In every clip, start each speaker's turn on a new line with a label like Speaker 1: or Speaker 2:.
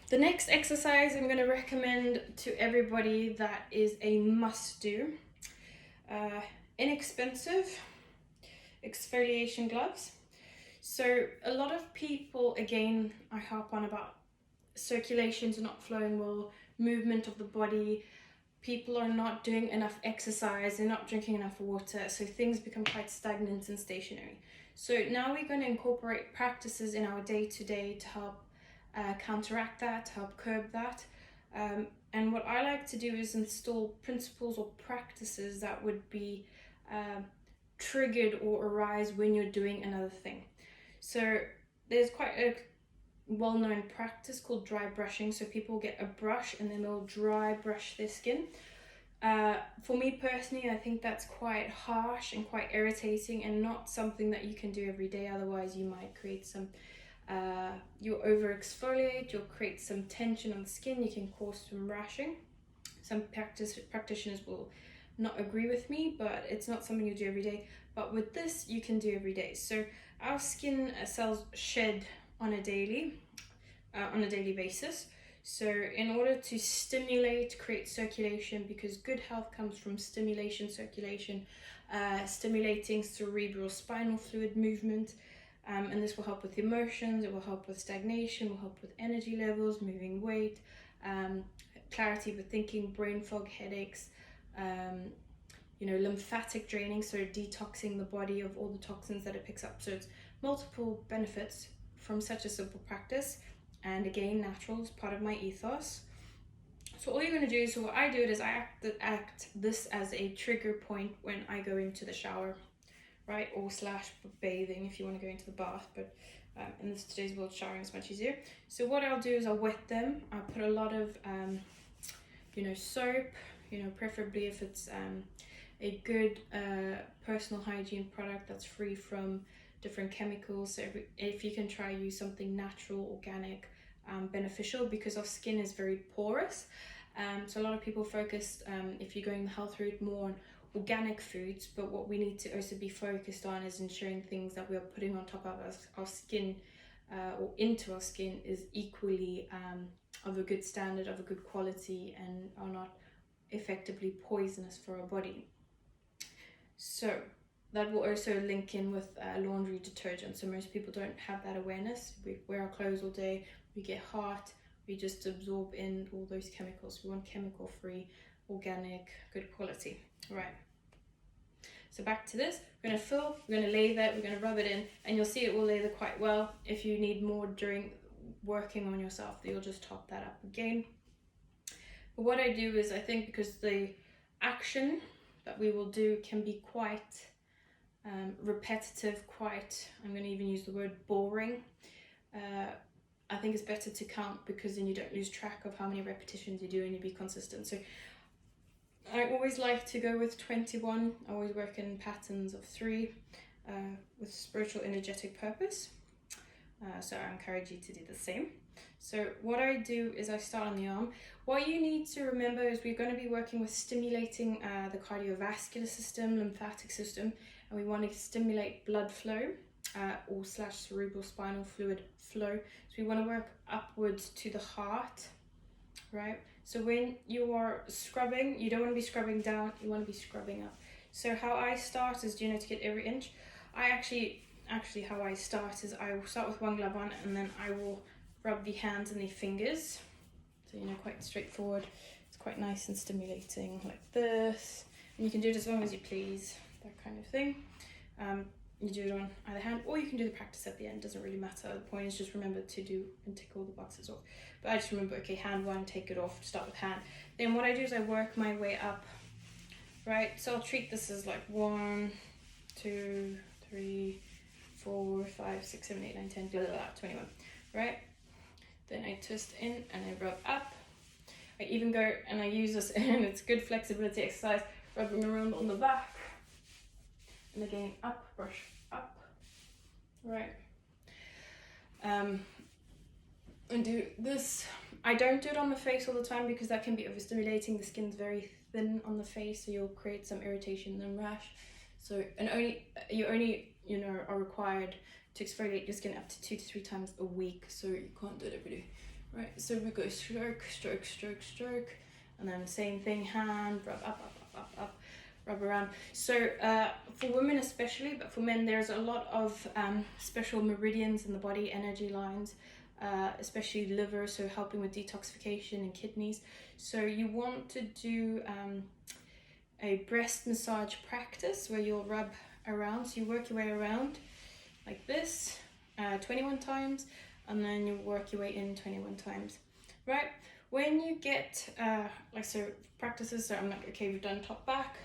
Speaker 1: The next exercise I'm going to recommend to everybody that is a must do. Inexpensive exfoliation gloves. So a lot of people, again, I harp on about circulation's not flowing well, movement of the body. People are not doing enough exercise, they're not drinking enough water, so things become quite stagnant and stationary. So now we're going to incorporate practices in our day-to-day to help counteract that, to help curb that. And what I like to do is install principles or practices that would be triggered or arise when you're doing another thing. So there's quite a well-known practice called dry brushing. So people get a brush and then they'll dry brush their skin. For me personally, I think that's quite harsh and quite irritating and not something that you can do every day. Otherwise you might create some you'll over exfoliate, you'll create some tension on the skin, you can cause some rashing. Some practitioners will not agree with me, but it's not something you do every day. But with this, you can do every day. So our skin cells shed on a daily basis. So in order to stimulate, create circulation, because good health comes from stimulation, circulation, stimulating cerebral spinal fluid movement, and this will help with emotions, it will help with stagnation, will help with energy levels, moving weight, clarity with thinking, brain fog, headaches, lymphatic draining, so detoxing the body of all the toxins that it picks up. So it's multiple benefits from such a simple practice, and again, natural is part of my ethos. So all you're going to do, so what I do is I act this as a trigger point when I go into the shower, right, or slash bathing if you want to go into the bath, but in today's world, showering is much easier. So what I'll do is I'll wet them. I'll put a lot of soap, preferably if it's a good personal hygiene product that's free from different chemicals. So if you can try use something natural, organic, beneficial, because our skin is very porous. So a lot of people focus, if you're going the health route, more on organic foods, but what we need to also be focused on is ensuring things that we are putting on top of our skin or into our skin is equally of a good standard, of a good quality, and are not effectively poisonous for our body. So that will also link in with laundry detergent. So most people don't have that awareness. We wear our clothes all day, we get hot, we just absorb in all those chemicals. We want chemical free, organic, good quality. Right. So back to this, we're going to fill, we're going to lather, we're going to rub it in, and you'll see it will lather quite well. If you need more during working on yourself, you'll just top that up again. But what I do is, I think because the action that we will do can be quite repetitive, I'm going to even use the word boring. I think it's better to count, because then you don't lose track of how many repetitions you do and you be consistent. So I always like to go with 21. I always work in patterns of 3 with spiritual energetic purpose. So I encourage you to do the same. So what I do is I start on the arm. What you need to remember is we're going to be working with stimulating the cardiovascular system, lymphatic system, and we want to stimulate blood flow or slash cerebral spinal fluid flow. So we want to work upwards to the heart, right? So when you are scrubbing, you don't want to be scrubbing down, you want to be scrubbing up. So how I start is, to get every inch? I actually how I start is I will start with one glove on, and then I will rub the hands and the fingers. So quite straightforward. It's quite nice and stimulating like this. And you can do it as long as you please, that kind of thing. You do it on either hand, or you can do the practice at the end, doesn't really matter. The point is just remember to do and tick all the boxes off. But I just remember, okay, hand 1, take it off, start with hand. Then what I do is I work my way up, right? So I'll treat this as like 1, 2, 3, 4, 5, 6, 7, 8, 9, 10, 21, right? Then I twist in and I rub up. I even go and I use this, and it's good flexibility exercise, rubbing around on the back. And again, up, brush, up, right. And do this. I don't do it on the face all the time because that can be overstimulating. The skin's very thin on the face, so you'll create some irritation and rash. So, and you only are required to exfoliate your skin up to 2 to 3 times a week. So you can't do it every day. Right, so we go stroke, stroke, stroke, stroke, and then same thing, hand, rub up, up, up, up, up, rub around. So for women especially, but for men there's a lot of special meridians in the body, energy lines, especially liver, so helping with detoxification, and kidneys. So you want to do a breast massage practice where you'll rub around. So you work your way around like this 21 times, and then you work your way in 21 times, right? When you get like, so practices, so I'm like, okay, we've done top, back,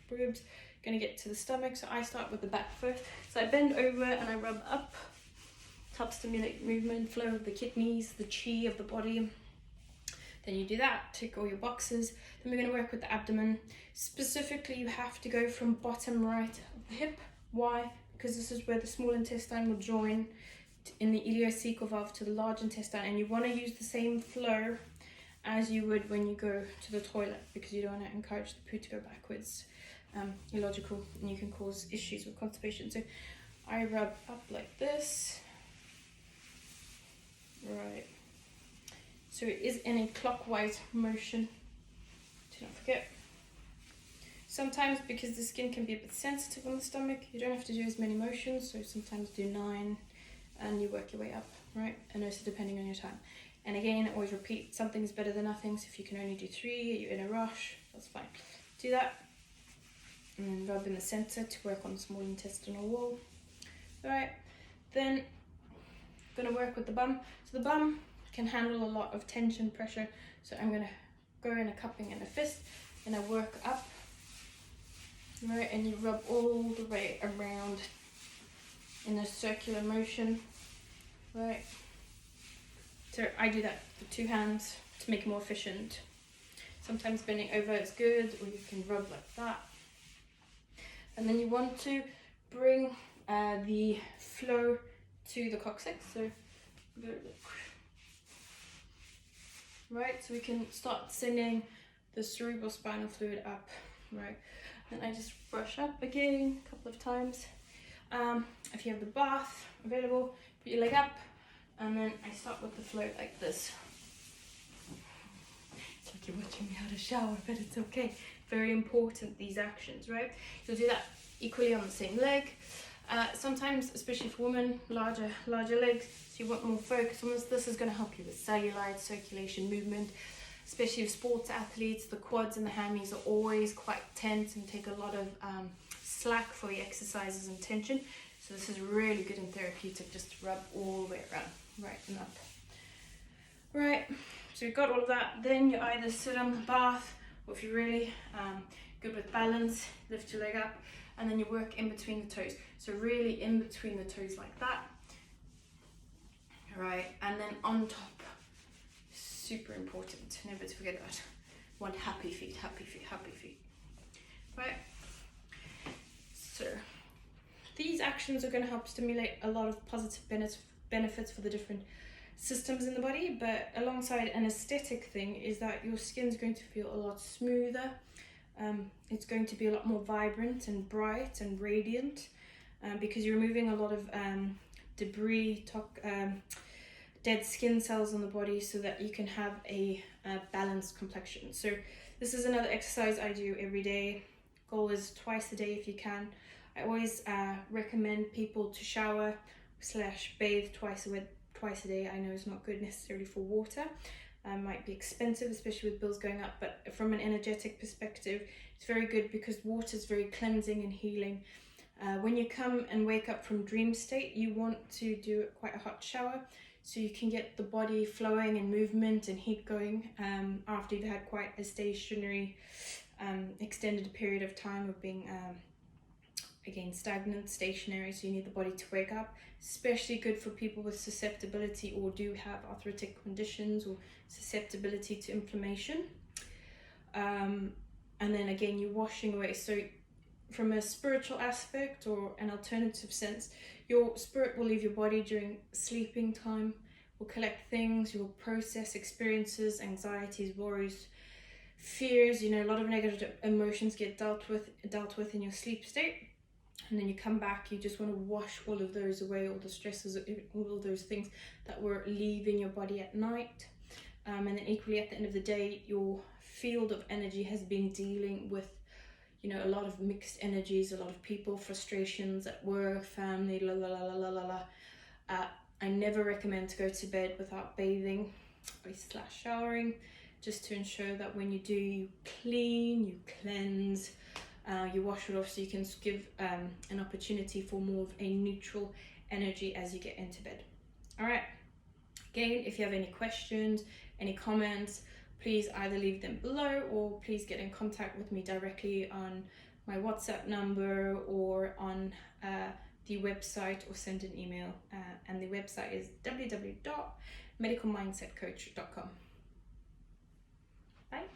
Speaker 1: boobs, gonna get to the stomach. So I start with the back first. So I bend over and I rub up, help stimulate movement, flow of the kidneys, the chi of the body. Then you do that, tick all your boxes. Then we're going to work with the abdomen. Specifically, you have to go from bottom right of the hip. Why? Because this is where the small intestine will join in the ileocecal valve to the large intestine, and you want to use the same flow as you would when you go to the toilet, because you don't want to encourage the poo to go backwards. Illogical, and you can cause issues with constipation. So I rub up like this. Right. So it is in a clockwise motion. Do not forget. Sometimes, because the skin can be a bit sensitive on the stomach, you don't have to do as many motions. So sometimes do 9 and you work your way up, right? And also depending on your time. And again, always repeat, something is better than nothing. So if you can only do 3, you're in a rush, that's fine. Do that. And then rub in the center to work on the small intestinal wall. All right. Then I'm gonna work with the bum. So the bum can handle a lot of tension, pressure. So I'm gonna go in a cupping and a fist, and I work up, right? And you rub all the way around in a circular motion, right? So I do that with 2 hands to make it more efficient. Sometimes bending over is good, or you can rub like that. And then you want to bring the flow to the coccyx. So go right, so we can start sending the cerebral spinal fluid up, right? And I just brush up again a couple of times. If you have the bath available, put your leg up, and then I start with the flow like this. It's like you're watching me how to shower, but it's okay. Very important, these actions, right? So do that equally on the same leg. Sometimes, especially for women, larger legs, so you want more focus on this. This is going to help you with cellulite, circulation, movement, especially with sports athletes. The quads and the hammies are always quite tense and take a lot of slack for your exercises and tension. So this is really good and therapeutic, just to rub all the way around, right and up. Right, so you've got all of that. Then you either sit on the bath, or if you're really good with balance, lift your leg up, and then you work in between the toes. So really in between the toes like that. Right, and then on top, super important, never to forget that. Want happy feet, happy feet, happy feet. Right, so these actions are going to help stimulate a lot of positive benefits for the different systems in the body, but alongside an aesthetic thing is that your skin's going to feel a lot smoother. It's going to be a lot more vibrant and bright and radiant, because you're removing a lot of debris, dead skin cells on the body, so that you can have a balanced complexion. So this is another exercise I do every day. Goal is twice a day if you can. I always recommend people to shower / bathe twice a day. I know it's not good necessarily for water. Might be expensive, especially with bills going up, but from an energetic perspective, it's very good because water is very cleansing and healing. When you come and wake up from dream state, you want to do quite a hot shower, so you can get the body flowing and movement and heat going after you've had quite a stationary, extended period of time of being again stagnant, stationary. So you need the body to wake up. Especially good for people with susceptibility or do have arthritic conditions or susceptibility to inflammation. And then again, you're washing away. So from a spiritual aspect or an alternative sense, your spirit will leave your body during sleeping time, will collect things, you'll process experiences, anxieties, worries, fears. You know, a lot of negative emotions get dealt with in your sleep state. And then you come back, you just want to wash all of those away, all the stresses, all of those things that were leaving your body at night. And then equally at the end of the day, your field of energy has been dealing with, you know, a lot of mixed energies, a lot of people, frustrations at work, family, la la la la la la la. I never recommend to go to bed without bathing / showering, just to ensure that when you do, you clean, you cleanse, you wash it off, so you can give an opportunity for more of a neutral energy as you get into bed. All right. Again, if you have any questions, any comments, please either leave them below or please get in contact with me directly on my WhatsApp number or on the website, or send an email. And the website is www.medicalmindsetcoach.com. Bye.